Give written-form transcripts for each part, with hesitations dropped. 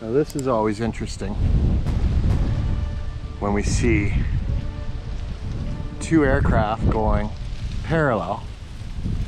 Now this is always interesting when we see two aircraft going parallel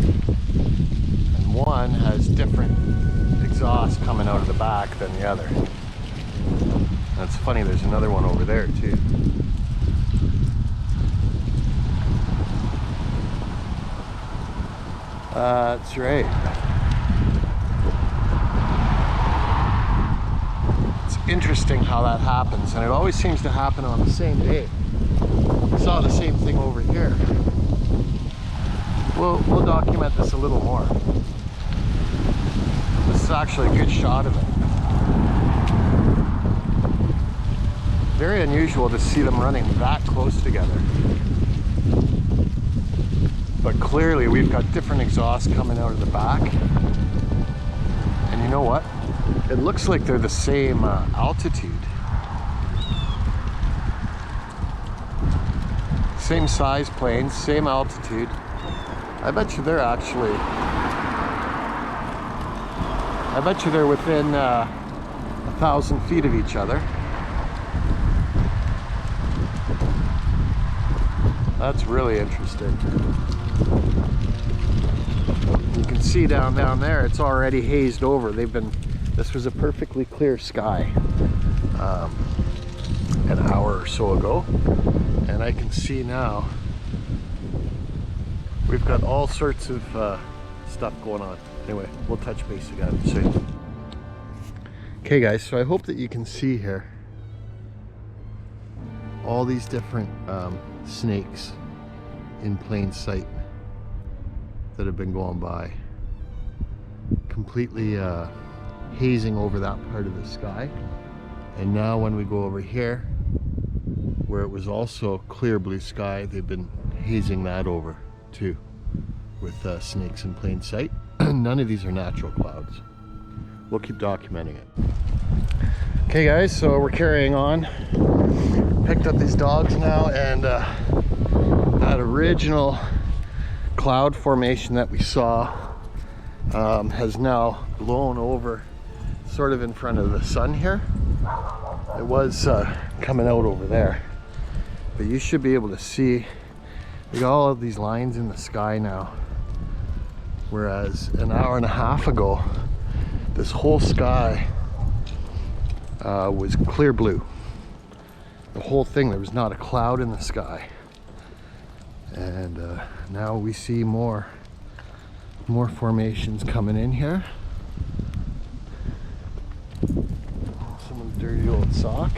and one has different exhaust coming out of the back than the other. That's funny, there's another one over there too. That's right. Interesting how that happens, and it always seems to happen on the same day. I saw the same thing over here. We'll document this a little more. This is actually a good shot of it. Very unusual to see them running that close together. But clearly we've got different exhaust coming out of the back. And you know what? It looks like they're the same altitude. Same size planes, same altitude. I bet you they're within 1,000 feet of each other. That's really interesting. You can see down there, it's already hazed over. This was a perfectly clear sky an hour or so ago, and I can see now we've got all sorts of stuff going on. Anyway, we'll touch base again soon. Okay guys, so I hope that you can see here all these different snakes in plain sight that have been going by, completely hazing over that part of the sky. And now when we go over here where it was also clear blue sky, they've been hazing that over too with snakes in plain sight. None of these are natural clouds. We'll keep documenting it. Okay guys, so we're carrying on. Picked up these dogs now, and that original cloud formation that we saw has now blown over sort of in front of the sun here. It was coming out over there, but you should be able to see we got all of these lines in the sky now, whereas an hour and a half ago this whole sky was clear blue. The whole thing, there was not a cloud in the sky. And now we see more formations coming in here. Someone's dirty old sock.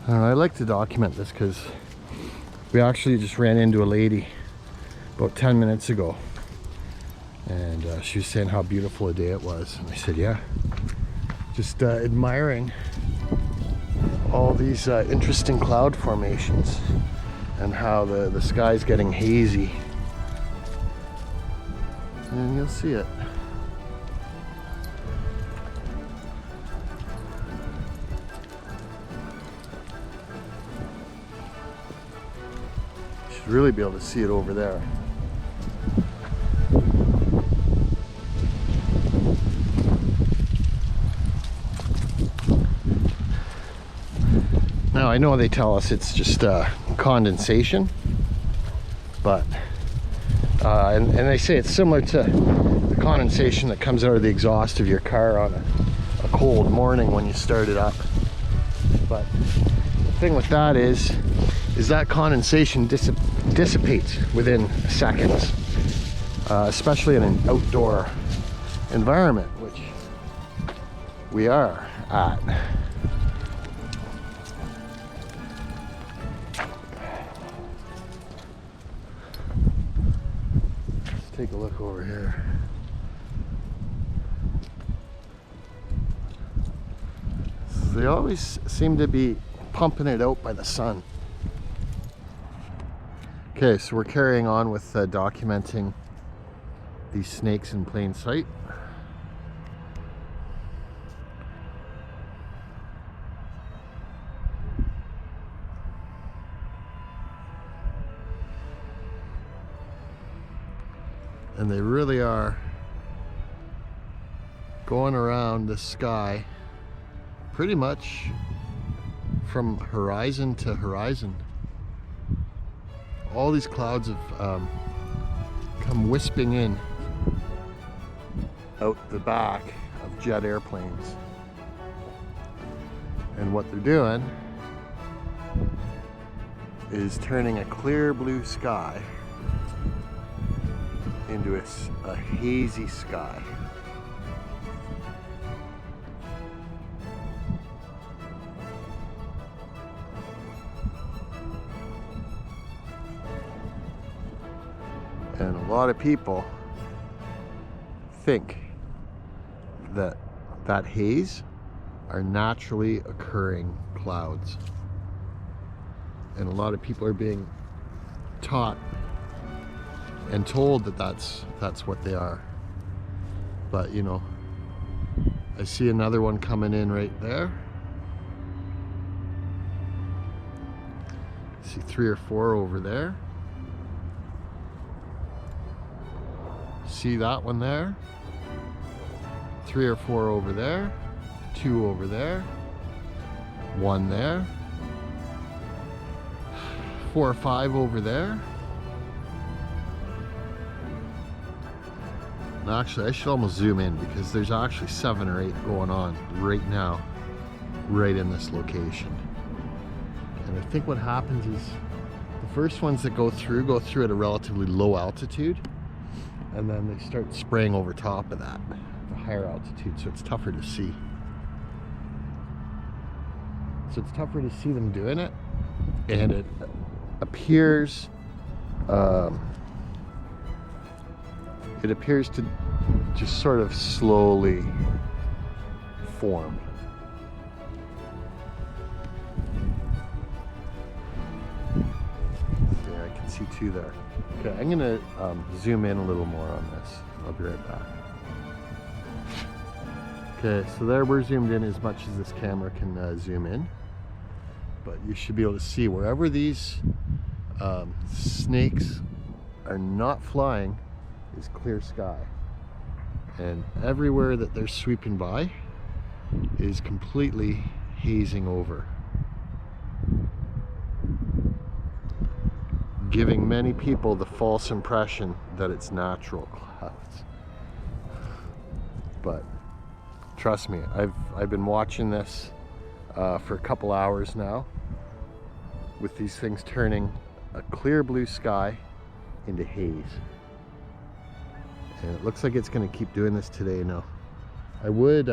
I don't know, I like to document this because we actually just ran into a lady about 10 minutes ago, and she was saying how beautiful a day it was, and I said yeah, just admiring all these interesting cloud formations and how the sky's getting hazy, and you'll see it. You should really be able to see it over there. Now I know they tell us it's just condensation, but and they say it's similar to the condensation that comes out of the exhaust of your car on a cold morning when you start it up. But the thing with that is that condensation dissipates within seconds, especially in an outdoor environment, which we are at. Take a look over here. They always seem to be pumping it out by the sun. Okay, so we're carrying on with documenting these snakes in plain sight. And they really are going around the sky pretty much from horizon to horizon. All these clouds have come wisping in out the back of jet airplanes. And what they're doing is turning a clear blue sky into a hazy sky. And a lot of people think that that haze are naturally occurring clouds. And a lot of people are being taught and told that that's what they are. But you know, I see another one coming in right there. I see 3 or 4 over there. See that one there? 3 or 4 over there. 2 over there. 1 there. 4 or 5 over there. And actually, I should almost zoom in because there's actually 7 or 8 going on right now, right in this location. And I think what happens is the first ones that go through at a relatively low altitude, and then they start spraying over top of that, the higher altitude, so it's tougher to see. So it's tougher to see them doing it, and it appears to just sort of slowly form. Yeah, I can see 2 there. Okay, I'm gonna zoom in a little more on this. I'll be right back. Okay, so there we're zoomed in as much as this camera can zoom in. But you should be able to see wherever these snakes are not flying is clear sky. And everywhere that they're sweeping by is completely hazing over, giving many people the false impression that it's natural clouds. But trust me, I've been watching this for a couple hours now, with these things turning a clear blue sky into haze. And it looks like it's going to keep doing this today. Now, I would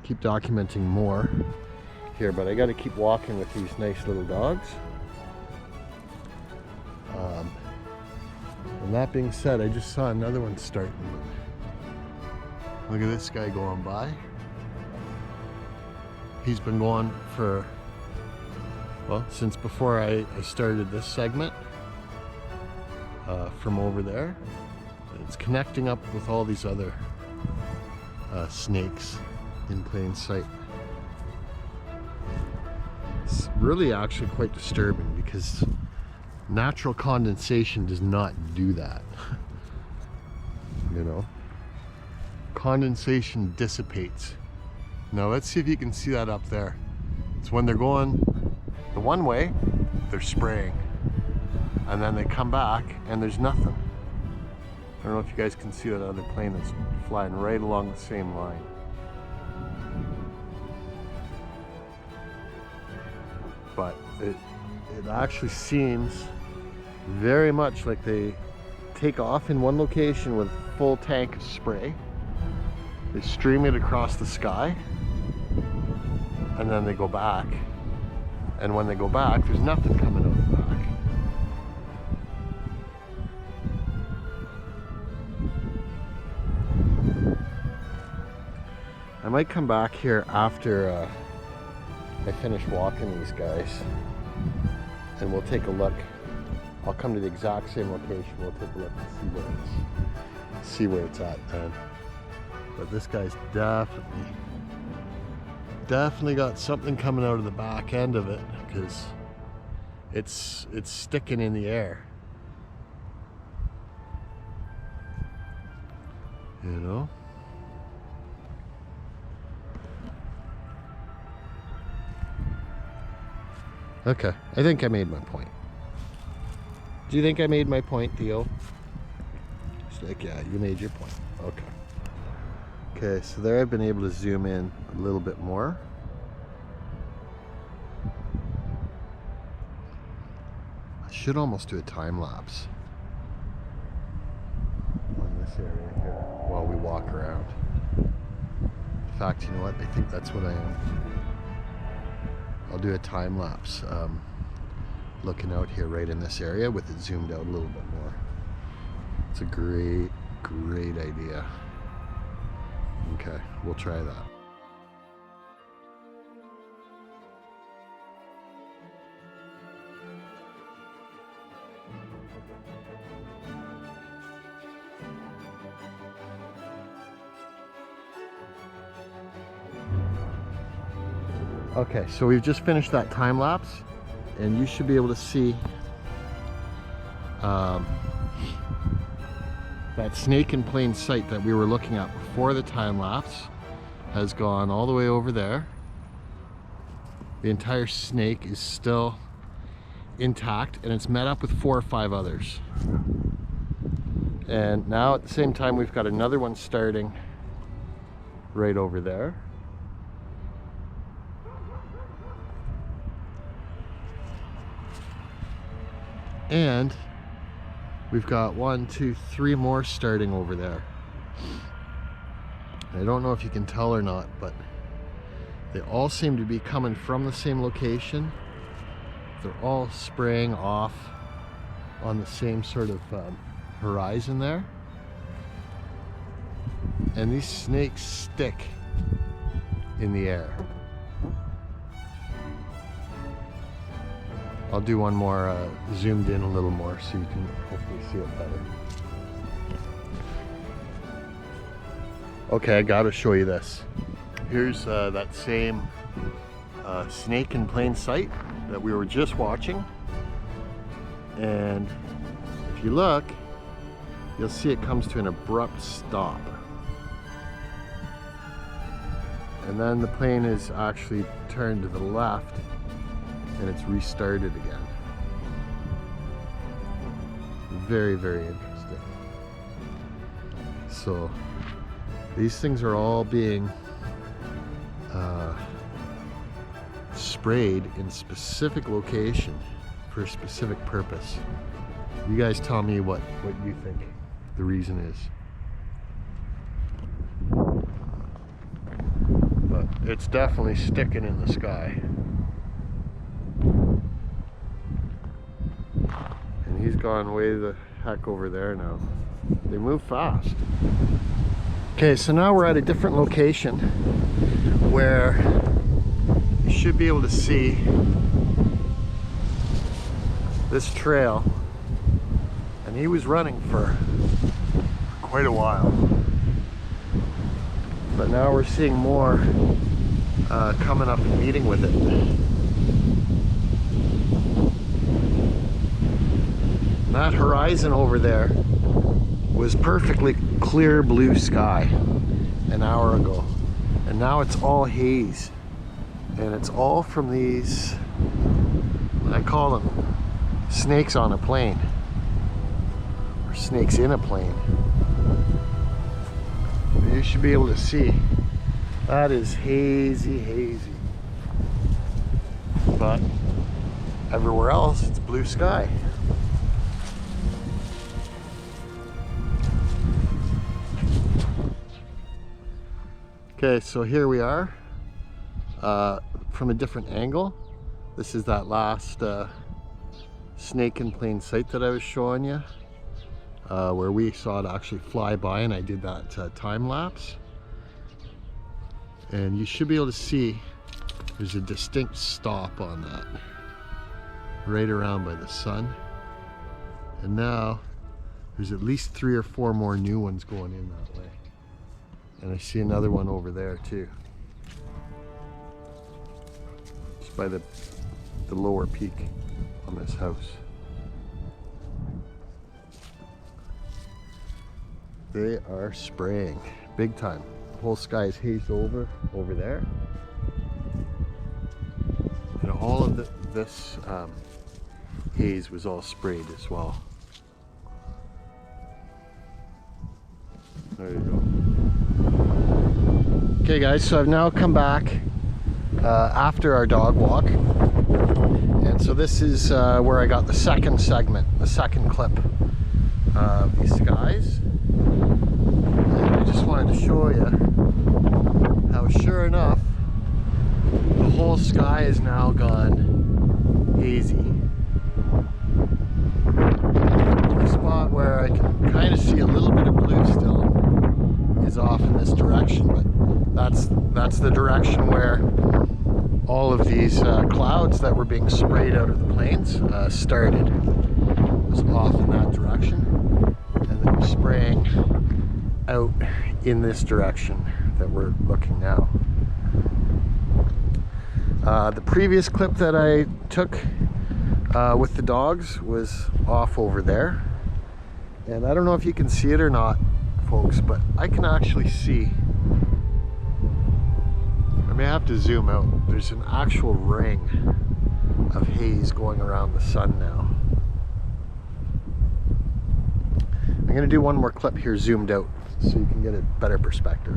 keep documenting more here, but I got to keep walking with these nice little dogs. And that being said, I just saw another one starting. Look at this guy going by. He's been going for, well, since before I started this segment, from over there. It's connecting up with all these other snakes in plain sight. It's really actually quite disturbing because natural condensation does not do that. You know, condensation dissipates. Now let's see if you can see that up there. It's when they're going the one way, they're spraying, and then they come back and there's nothing. I don't know if you guys can see that other plane that's flying right along the same line. But it actually seems very much like they take off in one location with a full tank of spray. They stream it across the sky, and then they go back. And when they go back, there's nothing coming out the back. I might come back here after I finish walking these guys, and we'll take a look. I'll come to the exact same location. We'll take a look and see where it's at then. But this guy's definitely got something coming out of the back end of it, because it's sticking in the air. You know? Okay, I think I made my point. Do you think I made my point, Theo? It's like, yeah, you made your point. Okay. Okay, so there I've been able to zoom in a little bit more. I should almost do a time lapse on this area here while we walk around. In fact, you know what? I think that's what I am. I'll do a time lapse looking out here right in this area with it zoomed out a little bit more. It's a great idea. Okay, we'll try that. Okay, so we've just finished that time lapse, and you should be able to see that snake in plain sight that we were looking at before the time lapse has gone all the way over there. The entire snake is still intact, and it's met up with 4 or 5 others. And now at the same time we've got another one starting right over there. And we've got 1, 2, 3 more starting over there. I don't know if you can tell or not, but they all seem to be coming from the same location. They're all spraying off on the same sort of horizon there. And these snakes stick in the air. I'll do one more zoomed in a little more so you can hopefully see it better. Okay, I gotta show you this. Here's that same snake in plain sight that we were just watching. And if you look, you'll see it comes to an abrupt stop. And then the plane is actually turned to the left and it's restarted again. Very interesting. So these things are all being sprayed in specific location for a specific purpose. You guys tell me what you think the reason is. But it's definitely sticking in the sky. And he's gone way the heck over there now. They move fast. Okay, so now we're at a different location where you should be able to see this trail. And he was running for quite a while. But now we're seeing more coming up and meeting with it. That horizon over there was perfectly clear blue sky an hour ago, and now it's all haze, and it's all from these, I call them snakes on a plane, or snakes in a plane. You should be able to see that is hazy, but everywhere else it's blue sky. Okay, so here we are from a different angle. This is that last snake in plain sight that I was showing you, where we saw it actually fly by, and I did that time lapse. And you should be able to see there's a distinct stop on that, right around by the sun. And now there's at least 3 or 4 more new ones going in that way. And I see another one over there too. Just by the lower peak on this house. They are spraying big time. The whole sky is hazed over there. And all of this haze was all sprayed as well. There you go. Okay guys, so I've now come back after our dog walk. And so this is where I got the second segment, the second clip of these skies. And I just wanted to show you how, sure enough, the whole sky is now gone hazy. The spot where I can kind of see a little bit of blue still is off in this direction, but that's the direction where all of these clouds that were being sprayed out of the plains started. It was off in that direction, and they were spraying out in this direction that we're looking now. The previous clip that I took with the dogs was off over there, and I don't know if you can see it or not, folks, but I can actually see, I may have to zoom out, there's an actual ring of haze going around the sun now. I'm going to do one more clip here zoomed out so you can get a better perspective.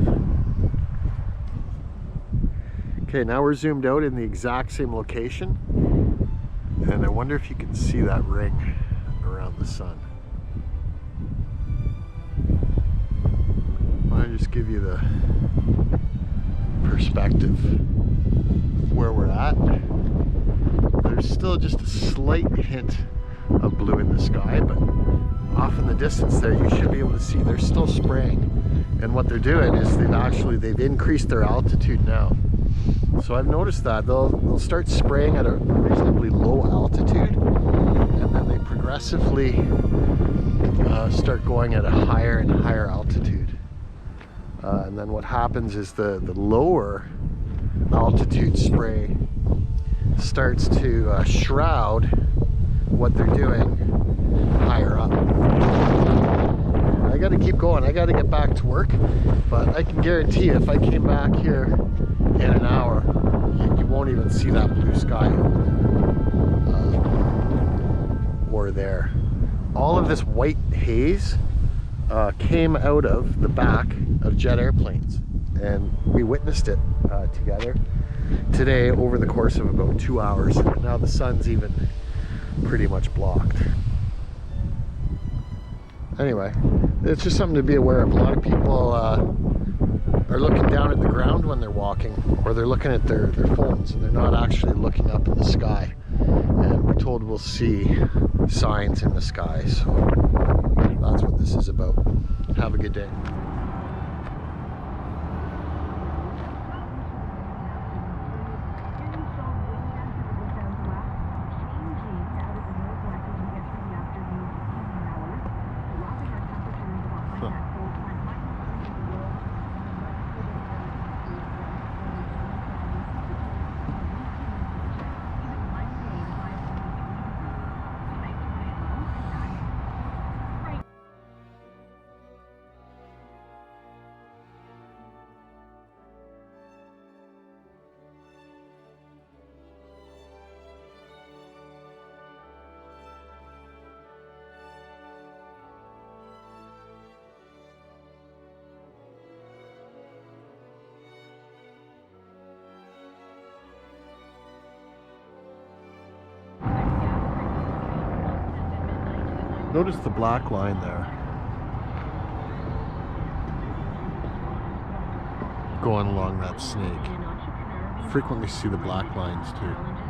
Okay, now we're zoomed out in the exact same location, and I wonder if you can see that ring around the sun. I'll just give you the perspective of where we're at. There's still just a slight hint of blue in the sky, but off in the distance there you should be able to see they're still spraying. And what they're doing is they've increased their altitude now. So I've noticed that they'll start spraying at a reasonably low altitude, and then they progressively start going at a higher and higher altitude. And then what happens is the lower altitude spray starts to shroud what they're doing higher up. I got to keep going. I got to get back to work, but I can guarantee you if I came back here in an hour, you won't even see that blue sky or there. All of this white haze came out of the back of jet airplanes, and we witnessed it together today over the course of about 2 hours. Now the sun's even pretty much blocked. Anyway, it's just something to be aware of. A lot of people are looking down at the ground when they're walking, or they're looking at their phones, and they're not actually looking up in the sky. And we're told we'll see signs in the sky, so that's what this is about. Have a good day. Notice the black line there. Going along that snake. Frequently see the black lines too.